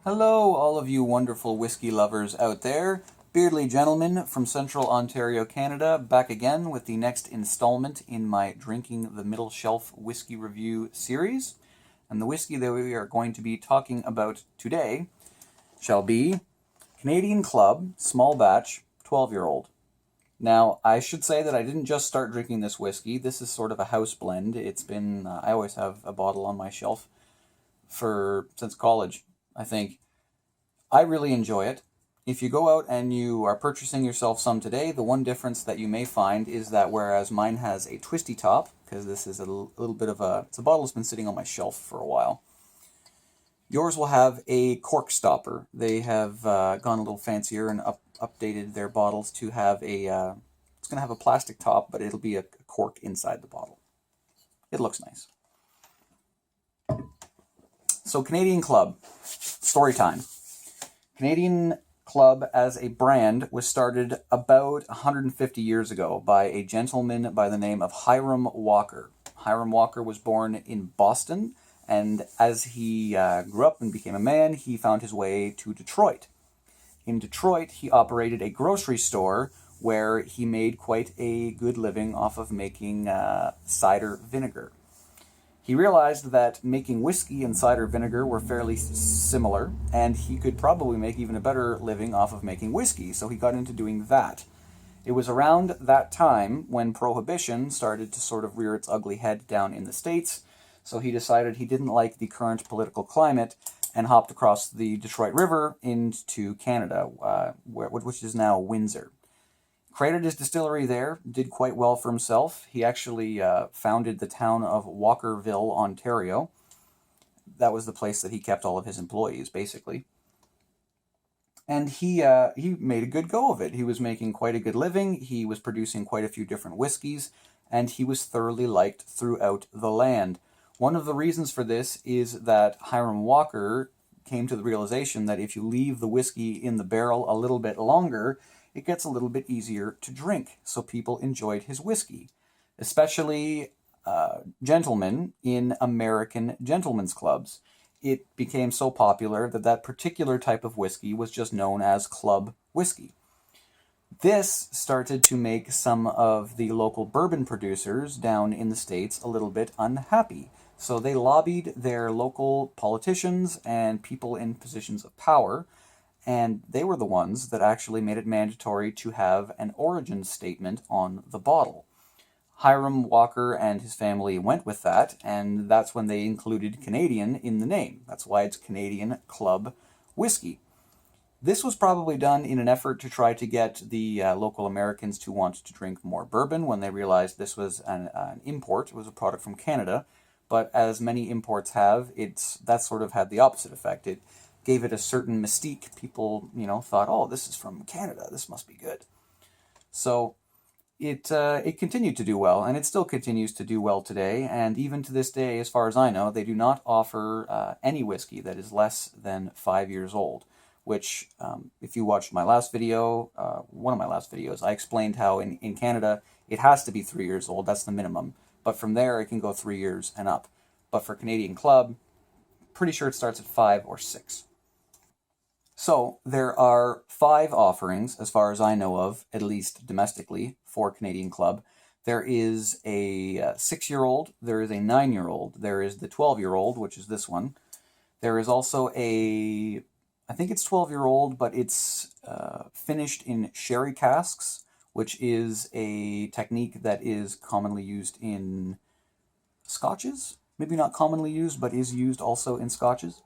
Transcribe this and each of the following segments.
Hello, all of you wonderful whiskey lovers out there. Beardly gentleman from Central Ontario, Canada, back again with the next installment in my Drinking the Middle Shelf Whiskey Review series. And the whiskey that we are going to be talking about today shall be Canadian Club Small Batch 12-year-old. Now, I should say that I didn't just start drinking this whiskey. This is sort of a house blend. It's been, I always have a bottle on my shelf since college, I think. I really enjoy it. If you go out and you are purchasing yourself some today, the one difference that you may find is that whereas mine has a twisty top, because this is a little bit of it's a bottle that's been sitting on my shelf for a while, yours will have a cork stopper. They have gone a little fancier and updated their bottles to have it's going to have a plastic top, but it'll be a cork inside the bottle. It looks nice. So Canadian Club, story time. Canadian Club as a brand was started about 150 years ago by a gentleman by the name of Hiram Walker. Hiram Walker was born in Boston, and as he grew up and became a man, he found his way to Detroit. In Detroit, he operated a grocery store where he made quite a good living off of making cider vinegar. He realized that making whiskey and cider vinegar were fairly similar, and he could probably make even a better living off of making whiskey, so he got into doing that. It was around that time when Prohibition started to sort of rear its ugly head down in the States, so he decided he didn't like the current political climate and hopped across the Detroit River into Canada, which is now Windsor. Created his distillery there, did quite well for himself. He actually founded the town of Walkerville, Ontario. That was the place that he kept all of his employees, basically. And he made a good go of it. He was making quite a good living. He was producing quite a few different whiskeys, and he was thoroughly liked throughout the land. One of the reasons for this is that Hiram Walker came to the realization that if you leave the whiskey in the barrel a little bit longer, it gets a little bit easier to drink, so people enjoyed his whiskey, especially gentlemen in American gentlemen's clubs. It became so popular that that particular type of whiskey was just known as club whiskey. This started to make some of the local bourbon producers down in the States a little bit unhappy. So they lobbied their local politicians and people in positions of power, and they were the ones that actually made it mandatory to have an origin statement on the bottle. Hiram Walker and his family went with that, and that's when they included Canadian in the name. That's why it's Canadian Club Whiskey. This was probably done in an effort to try to get the local Americans to want to drink more bourbon when they realized this was an import. It was a product from Canada, but as many imports have, that sort of had the opposite effect. It gave it a certain mystique. People, thought, oh, this is from Canada. This must be good. So it continued to do well, and it still continues to do well today. And even to this day, as far as I know, they do not offer any whiskey that is less than 5 years old. Which, if you watched my last video, one of my last videos, I explained how in Canada it has to be 3 years old. That's the minimum. But from there, it can go 3 years and up. But for Canadian Club, pretty sure it starts at 5 or 6. So there are 5 offerings, as far as I know of, at least domestically, for Canadian Club. There is a 6-year-old, there is a 9-year-old, there is the 12-year-old, which is this one. There is also I think it's 12-year-old, but it's finished in sherry casks, which is a technique that is commonly used in scotches. Maybe not commonly used, but is used also in scotches.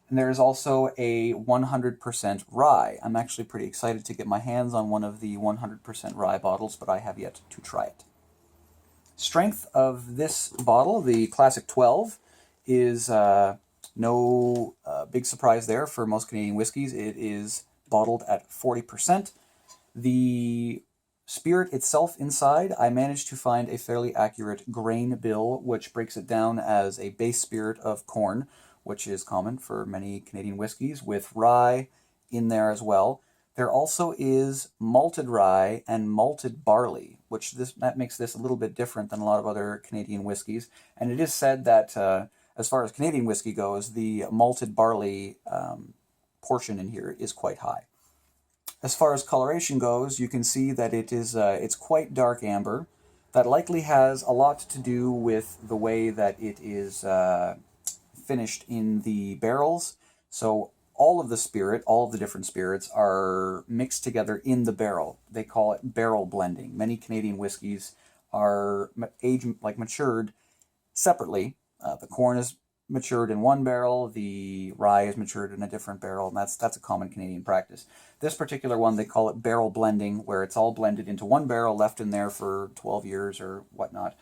And there is also a 100% rye. I'm actually pretty excited to get my hands on one of the 100% rye bottles, but I have yet to try it. Strength of this bottle, the Classic 12, is no big surprise there for most Canadian whiskeys. It is bottled at 40%. The spirit itself inside, I managed to find a fairly accurate grain bill, which breaks it down as a base spirit of corn, which is common for many Canadian whiskeys, with rye in there as well. There also is malted rye and malted barley, that makes this a little bit different than a lot of other Canadian whiskeys. And it is said that as far as Canadian whiskey goes, the malted barley portion in here is quite high. As far as coloration goes, you can see that it's quite dark amber. That likely has a lot to do with the way that it is finished in the barrels. So all of the different spirits are mixed together in the barrel. They call it barrel blending. Many Canadian whiskeys are matured separately. The corn is matured in one barrel, the rye is matured in a different barrel, and that's a common Canadian practice. This particular one, they call it barrel blending, where it's all blended into one barrel, left in there for 12 years or whatnot.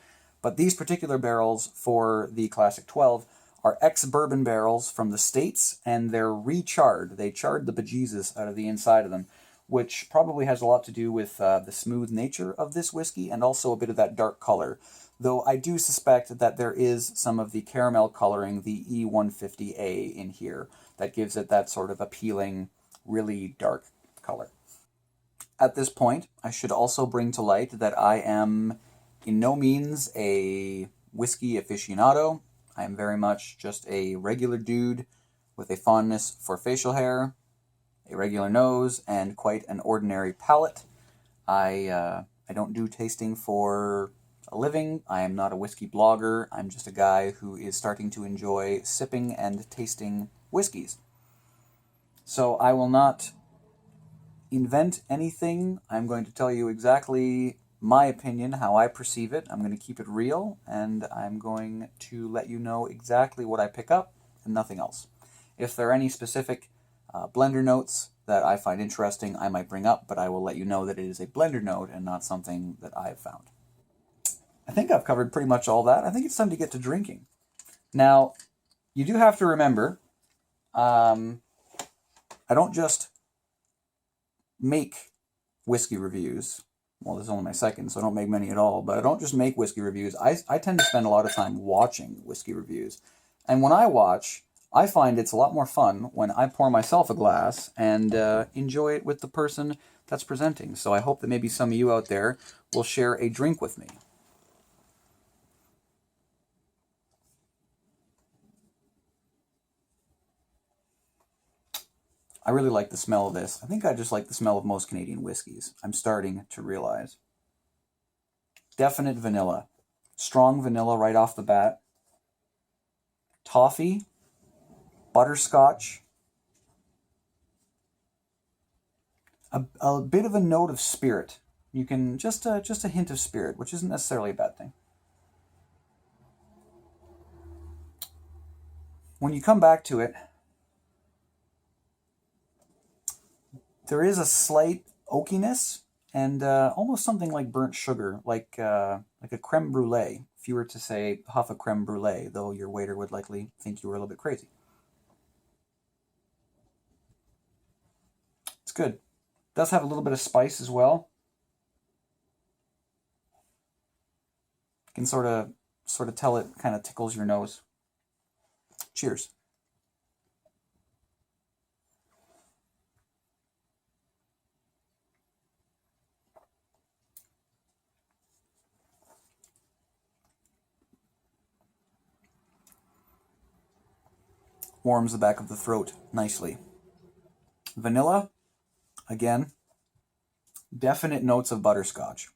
But these particular barrels for the Classic 12 are ex-bourbon barrels from the States, and they're recharred. They charred the bejesus out of the inside of them, which probably has a lot to do with the smooth nature of this whiskey and also a bit of that dark color. Though I do suspect that there is some of the caramel coloring, the E150A in here, that gives it that sort of appealing, really dark color. At this point, I should also bring to light that I am in no means a whiskey aficionado. I am very much just a regular dude with a fondness for facial hair, a regular nose, and quite an ordinary palate. I don't do tasting for a living. I am not a whiskey blogger. I'm just a guy who is starting to enjoy sipping and tasting whiskeys. So I will not invent anything. I'm going to tell you exactly my opinion, how I perceive it. I'm going to keep it real, and I'm going to let you know exactly what I pick up and nothing else. If there are any specific blender notes that I find interesting, I might bring up, but I will let you know that it is a blender note and not something that I have found. I think I've covered pretty much all that. I think it's time to get to drinking. Now, you do have to remember, I don't just make whiskey reviews. Well, this is only my second, so I don't make many at all, but I don't just make whiskey reviews. I tend to spend a lot of time watching whiskey reviews. And when I watch, I find it's a lot more fun when I pour myself a glass and enjoy it with the person that's presenting. So I hope that maybe some of you out there will share a drink with me. I really like the smell of this. I think I just like the smell of most Canadian whiskeys. I'm starting to realize. Definite vanilla. Strong vanilla right off the bat. Toffee. Butterscotch. A bit of a note of spirit. You can just a hint of spirit, which isn't necessarily a bad thing. When you come back to it, there is a slight oakiness and almost something like burnt sugar, like a creme brulee. If you were to say huff a creme brulee, though your waiter would likely think you were a little bit crazy. It's good. It does have a little bit of spice as well. You can sort of tell it kind of tickles your nose. Cheers. Warms the back of the throat nicely. Vanilla, again, definite notes of butterscotch,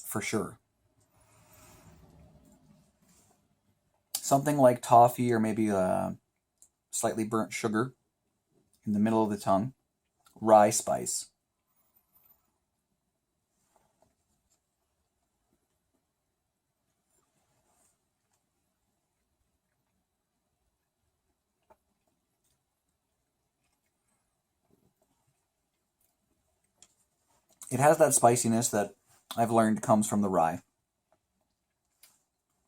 for sure. Something like toffee or maybe slightly burnt sugar in the middle of the tongue. Rye spice. It has that spiciness that I've learned comes from the rye.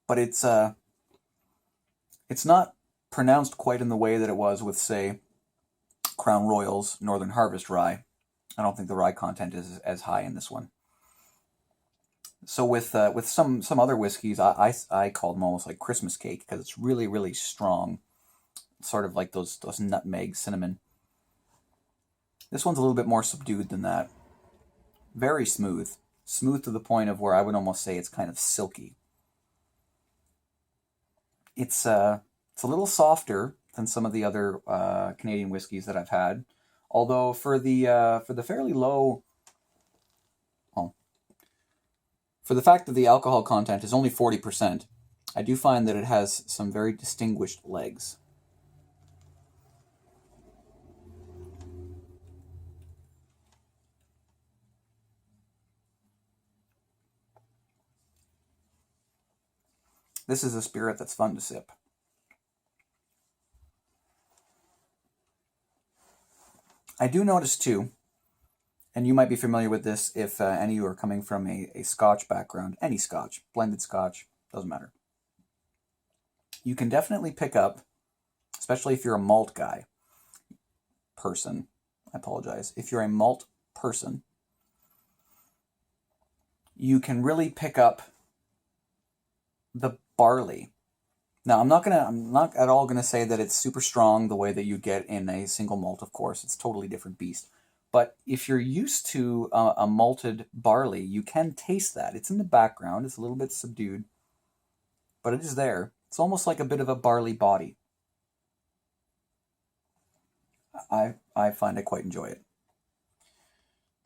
But it's not pronounced quite in the way that it was with, say, Crown Royal's Northern Harvest rye. I don't think the rye content is as high in this one. So with some other whiskeys, I call them almost like Christmas cake because it's really, really strong, sort of like those nutmeg, cinnamon. This one's a little bit more subdued than that. Very smooth. Smooth to the point of where I would almost say it's kind of silky. It's a little softer than some of the other Canadian whiskeys that I've had. Although for the fairly low, well, for the fact that the alcohol content is only 40%, I do find that it has some very distinguished legs. This is a spirit that's fun to sip. I do notice too, and you might be familiar with this if any of you are coming from a Scotch background, any Scotch, blended Scotch, doesn't matter. You can definitely pick up, especially if you're a malt guy, person, I apologize. If you're a malt person, you can really pick up the barley. Now, I'm not at all gonna say that it's super strong the way that you get in a single malt. Of course, it's a totally different beast. But if you're used to a malted barley, you can taste that. It's in the background. It's a little bit subdued, but it is there. It's almost like a bit of a barley body. I find I quite enjoy it.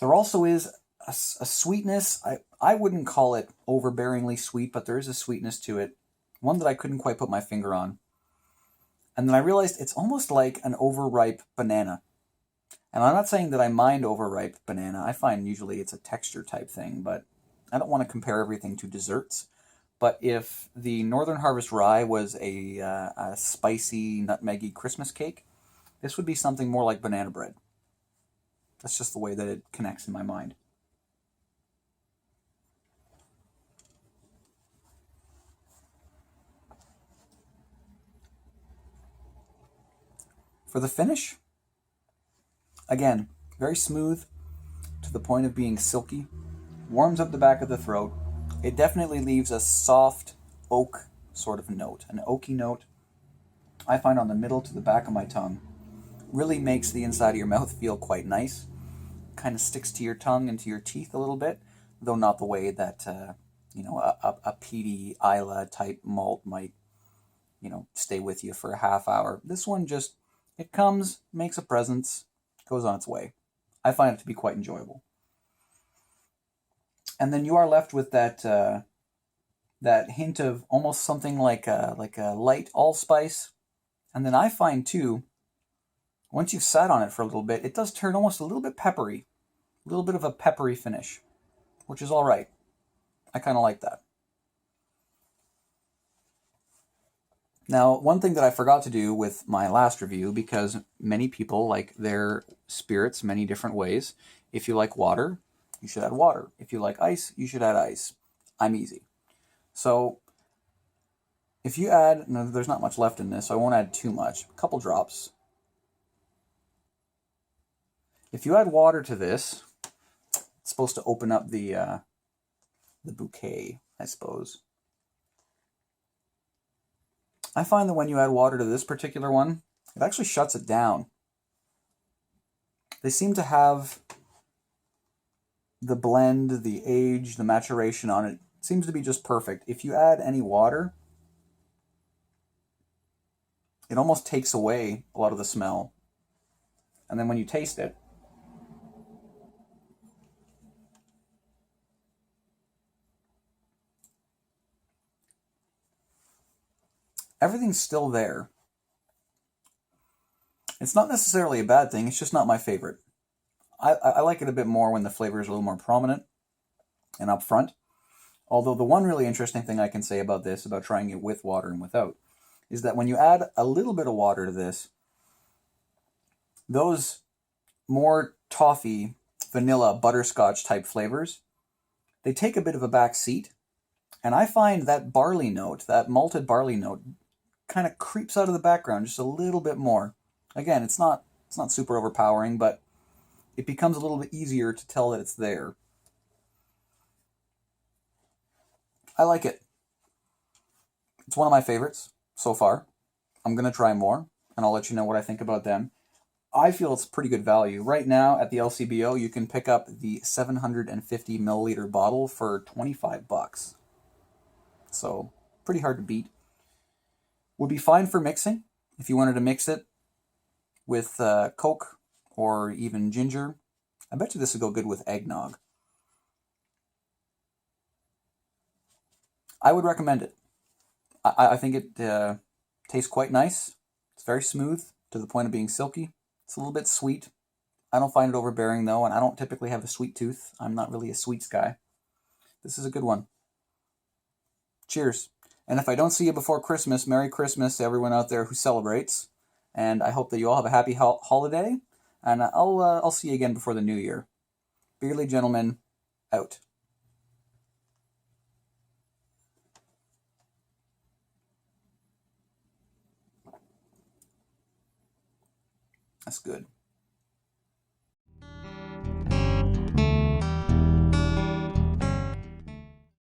There also is a sweetness. I wouldn't call it overbearingly sweet, but there is a sweetness to it. One that I couldn't quite put my finger on. And then I realized it's almost like an overripe banana. And I'm not saying that I mind overripe banana. I find usually it's a texture type thing, but I don't want to compare everything to desserts. But if the Northern Harvest Rye was a spicy, nutmeggy Christmas cake, this would be something more like banana bread. That's just the way that it connects in my mind. For the finish, again, very smooth to the point of being silky, warms up the back of the throat. It definitely leaves a soft oak sort of note, an oaky note. I find on the middle to the back of my tongue. Really makes the inside of your mouth feel quite nice. Kind of sticks to your tongue and to your teeth a little bit, though not the way that a peaty Isla type malt might stay with you for a half hour. This one just, it comes, makes a presence, goes on its way. I find it to be quite enjoyable. And then you are left with that hint of almost something like a light allspice. And then I find too, once you've sat on it for a little bit, it does turn almost a little bit peppery, a little bit of a peppery finish, which is all right. I kind of like that. Now, one thing that I forgot to do with my last review, because many people like their spirits many different ways. If you like water, you should add water. If you like ice, you should add ice. I'm easy. So if you add, no, there's not much left in this, so I won't add too much. A couple drops. If you add water to this, it's supposed to open up the bouquet, I suppose. I find that when you add water to this particular one, it actually shuts it down. They seem to have the blend, the age, the maturation on it seems to be just perfect. If you add any water, it almost takes away a lot of the smell. And then when you taste it, everything's still there. It's not necessarily a bad thing, it's just not my favorite. I like it a bit more when the flavor is a little more prominent and upfront. Although the one really interesting thing I can say about this, about trying it with water and without, is that when you add a little bit of water to this, those more toffee, vanilla, butterscotch type flavors, they take a bit of a back seat. And I find that barley note, that malted barley note, kind of creeps out of the background just a little bit more. Again, it's not super overpowering, but it becomes a little bit easier to tell that it's there. I like it. It's one of my favorites so far. I'm going to try more, and I'll let you know what I think about them. I feel it's pretty good value. Right now at the LCBO, you can pick up the 750 milliliter bottle for $25. So, pretty hard to beat. Would be fine for mixing. If you wanted to mix it with Coke or even ginger. I bet you this would go good with eggnog. I would recommend it. I think it tastes quite nice. It's very smooth to the point of being silky. It's a little bit sweet. I don't find it overbearing though, and I don't typically have a sweet tooth. I'm not really a sweets guy. This is a good one. Cheers. And if I don't see you before Christmas, Merry Christmas to everyone out there who celebrates. And I hope that you all have a happy holiday. And I'll see you again before the new year. Beardly Gentleman, out. That's good.